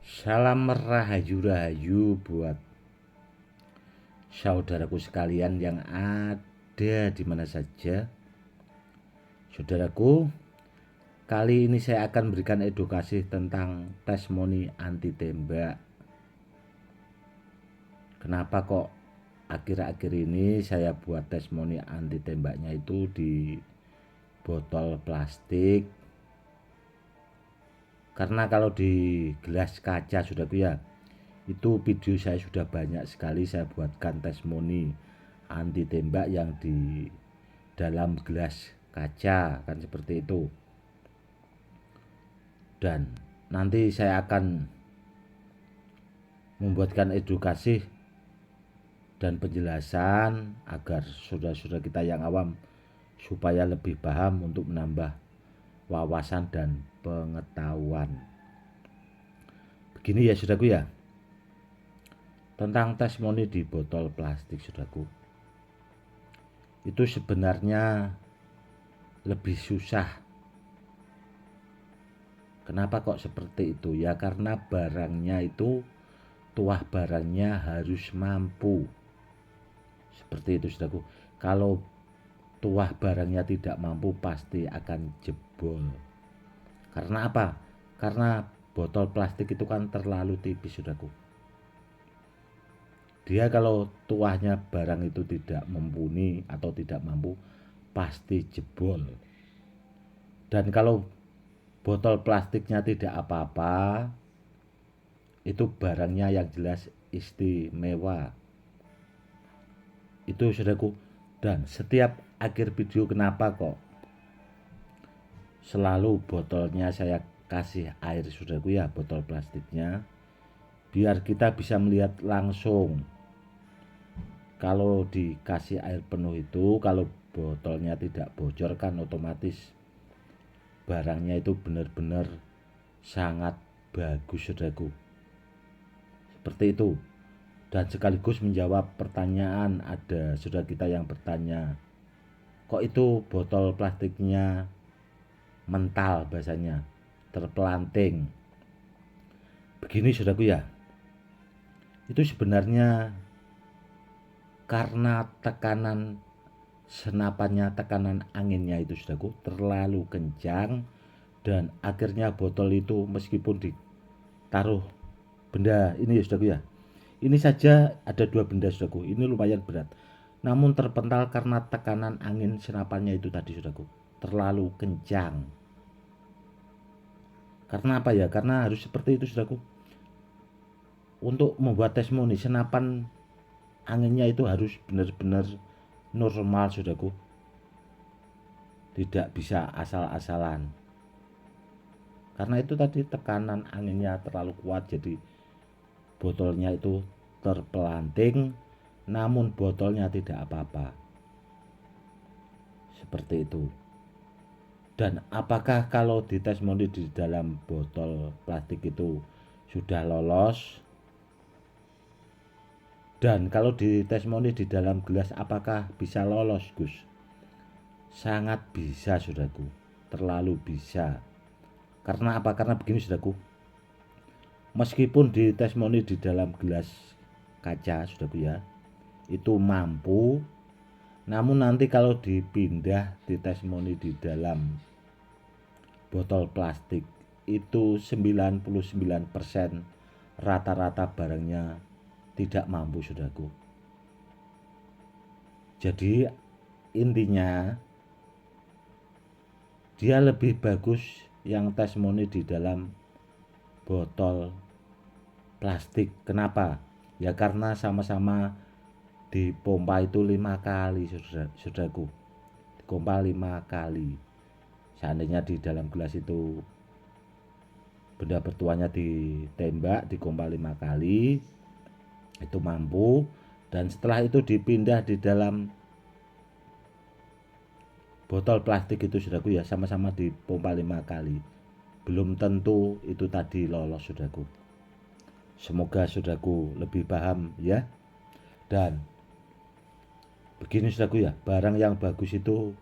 Salam rahayu-rahayu buat saudaraku sekalian yang ada di mana saja. Saudaraku, kali ini saya akan berikan edukasi tentang testimoni anti tembak. Kenapa kok akhir-akhir ini saya buat testimoni anti tembaknya itu di botol plastik? Karena kalau di gelas kaca, saudaraku ya, itu video saya sudah banyak sekali saya buatkan testimoni anti tembak yang di dalam gelas kaca, kan seperti itu. Dan nanti saya akan membuatkan edukasi dan penjelasan agar saudara-saudara kita yang awam supaya lebih paham untuk menambah wawasan dan pengetahuan. Begini ya saudaraku ya, tentang testimoni di botol plastik saudaraku, itu sebenarnya lebih susah. Kenapa kok seperti itu? Ya karena barangnya itu, tuah barangnya harus mampu. Seperti itu saudaraku. Kalau tuah barangnya tidak mampu pasti akan jebol. Karena apa? Karena botol plastik itu kan terlalu tipis saudaraku. Dia kalau tuahnya barang itu tidak mumpuni atau tidak mampu pasti jebol. Dan kalau botol plastiknya tidak apa-apa, itu barangnya yang jelas istimewa. Itu saudaraku. Dan setiap akhir video kenapa kok selalu botolnya saya kasih air saudaraku ya, botol plastiknya, biar kita bisa melihat langsung. Kalau dikasih air penuh itu, kalau botolnya tidak bocor kan otomatis barangnya itu benar-benar sangat bagus saudaraku. Seperti itu. Dan sekaligus menjawab pertanyaan, ada saudara kita yang bertanya, kok itu botol plastiknya mental, bahasanya terpelanting. Begini saudaraku ya, itu sebenarnya karena tekanan senapannya, tekanan anginnya itu saudaraku terlalu kencang, dan akhirnya botol itu meskipun ditaruh benda ini ya saudaraku ya, ini saja ada dua benda saudaraku, ini lumayan berat, namun terpental karena tekanan angin senapannya itu tadi saudaraku terlalu kencang. Karena apa ya? Karena harus seperti itu saudaraku. Untuk membuat testimoni senapan anginnya itu harus benar-benar normal saudaraku, tidak bisa asal-asalan. Karena itu tadi tekanan anginnya terlalu kuat, jadi botolnya itu terpelanting, namun botolnya tidak apa-apa. Seperti itu. Dan apakah kalau di testimoni di dalam botol plastik itu sudah lolos? Dan kalau di testimoni di dalam gelas apakah bisa lolos, Gus? Sangat bisa saudaraku, terlalu bisa. Karena apa? Karena begini saudaraku, meskipun di testimoni di dalam gelas kaca saudaraku ya, itu mampu, namun nanti kalau dipindah di testimoni di dalam botol plastik itu 99% rata-rata barangnya tidak mampu saudaraku. Jadi intinya dia lebih bagus yang testimoni di dalam botol plastik. Kenapa? Ya karena sama-sama dipompa itu 5 kali saudaraku. Dipompa 5 kali. Seandainya di dalam gelas itu benda bertuahnya ditembak, dipompa 5 kali, itu mampu. Dan setelah itu dipindah di dalam botol plastik itu saudaraku ya, sama-sama dipompa 5 kali. Belum tentu itu tadi lolos saudaraku. Semoga saudaraku lebih paham ya. Dan begini saudaraku ya, barang yang bagus itu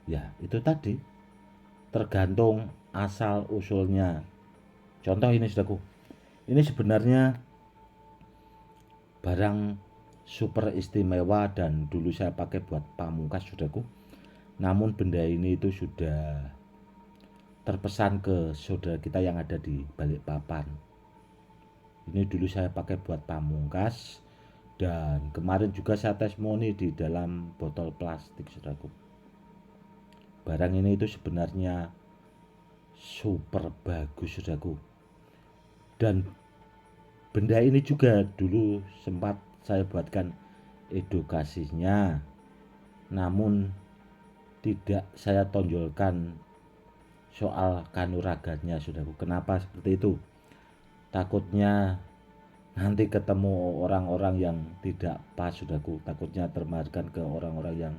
ya itu tadi tergantung asal usulnya. Contoh ini saudaraku, ini sebenarnya barang super istimewa dan dulu saya pakai buat pamungkas saudaraku. Namun benda ini itu sudah terpesan ke saudara kita yang ada di Balikpapan. Ini dulu saya pakai buat pamungkas dan kemarin juga saya testimoni di dalam botol plastik saudaraku. Barang ini itu sebenarnya super bagus saudaraku. Dan benda ini juga dulu sempat saya buatkan edukasinya, namun tidak saya tonjolkan soal kanuragannya saudaraku. Kenapa seperti itu? Takutnya nanti ketemu orang-orang yang tidak pas saudaraku, takutnya termakan ke orang-orang yang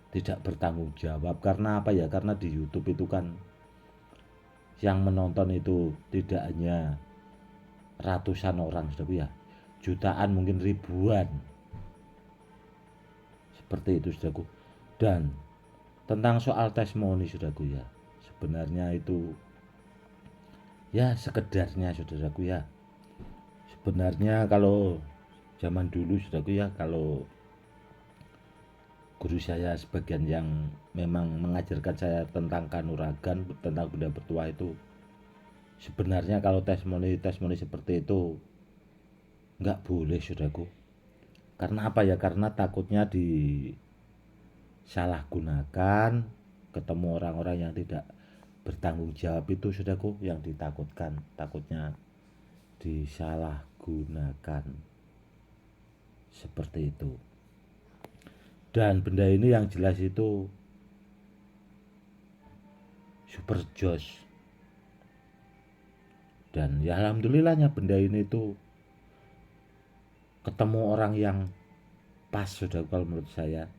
tidak bertanggung jawab. Karena apa ya, karena di YouTube itu kan yang menonton itu tidak hanya ratusan orang saudaraku ya, jutaan mungkin ribuan, seperti itu saudaraku. Dan tentang soal testimoni saudaraku ya, sebenarnya itu ya sekedarnya saudaraku ya. Sebenarnya kalau zaman dulu saudaraku ya, kalau guru saya sebagian yang memang mengajarkan saya tentang kanuragan, tentang benda bertuah itu, sebenarnya kalau testimoni seperti itu nggak boleh saudaraku. Karena apa ya, karena takutnya disalahgunakan, ketemu orang-orang yang tidak bertanggung jawab itu saudaraku, yang ditakutkan, takutnya disalahgunakan seperti itu. Dan benda ini yang jelas itu super jos. Dan ya alhamdulillahnya benda ini tuh ketemu orang yang pas sudah kalau menurut saya.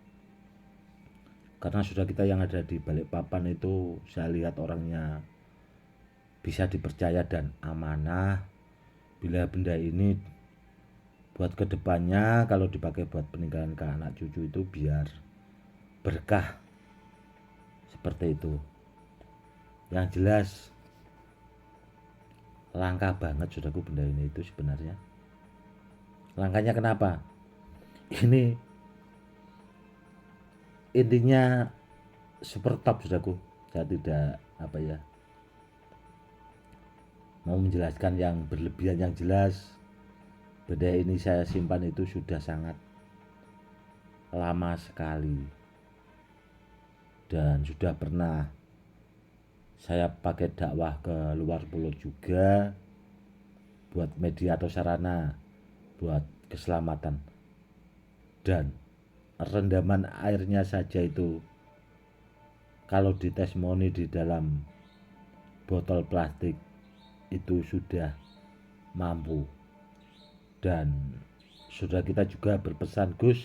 Karena sudah kita yang ada di Balikpapan itu saya lihat orangnya bisa dipercaya dan amanah. Bila benda ini buat kedepannya kalau dipakai buat peninggalan ke anak cucu itu biar berkah, seperti itu. Yang jelas langka banget saudaraku benda ini itu sebenarnya. Langkanya kenapa? Ini intinya super top saudaraku. Saya tidak mau menjelaskan yang berlebihan. Yang jelas benda ini saya simpan itu sudah sangat lama sekali, dan sudah pernah saya pakai dakwah ke luar pulau juga buat media atau sarana buat keselamatan. Dan rendaman airnya saja itu kalau ditestimoni di dalam botol plastik itu sudah mampu. Dan sudah kita juga berpesan, Gus,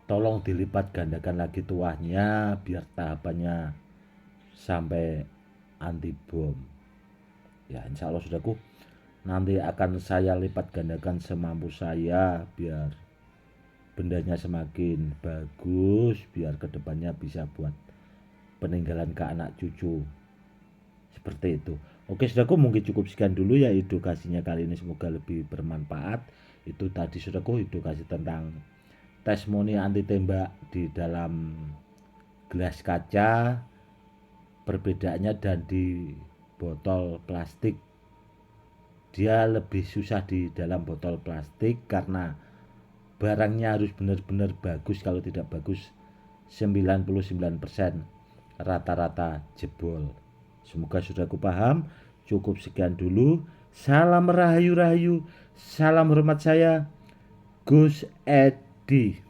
tolong dilipat gandakan lagi tuahnya biar tahapannya sampai anti bom. Ya insya Allah saudaraku, nanti akan saya lipat gandakan semampu saya biar bendanya semakin bagus, biar kedepannya bisa buat peninggalan ke anak cucu, seperti itu. Oke saudaraku, mungkin cukup sekian dulu ya edukasinya kali ini, semoga lebih bermanfaat. Itu tadi saudaraku edukasi tentang testimoni anti tembak di dalam gelas kaca, perbedaannya, dan di botol plastik. Dia lebih susah di dalam botol plastik karena barangnya harus benar-benar bagus, kalau tidak bagus 99% rata-rata jebol. Semoga saudaraku paham. Cukup sekian dulu. Salam rahayu-rahayu. Salam hormat saya, Gus Edi.